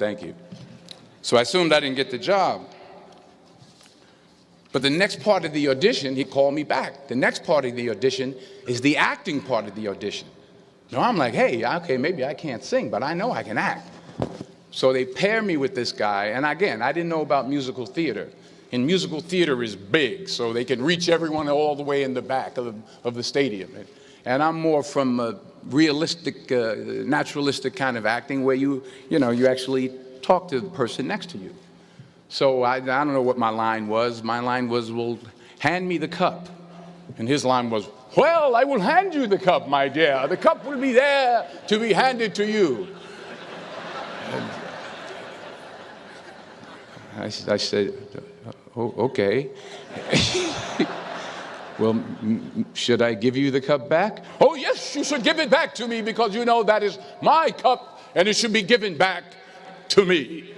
Thank you. So I assumed I didn't get the job. But the next part of the audition, he called me back. The next part of the audition is the acting part of the audition. Now I'm like, hey, okay, maybe I can't sing, but I know I can act. So they pair me with this guy, and again, I didn't know about musical theater. And musical theater is big, so they can reach everyone all the way in the back of the stadium. And I'm more from a realistic, naturalistic kind of acting where you actually talk to the person next to you. So I don't know what my line was. My line was, well, hand me the cup. And his line was, well, I will hand you the cup, my dear. The cup will be there to be handed to you. I said, oh, okay. Well, should I give you the cup back? Oh, yes, you should give it back to me because you know that is my cup and it should be given back to me.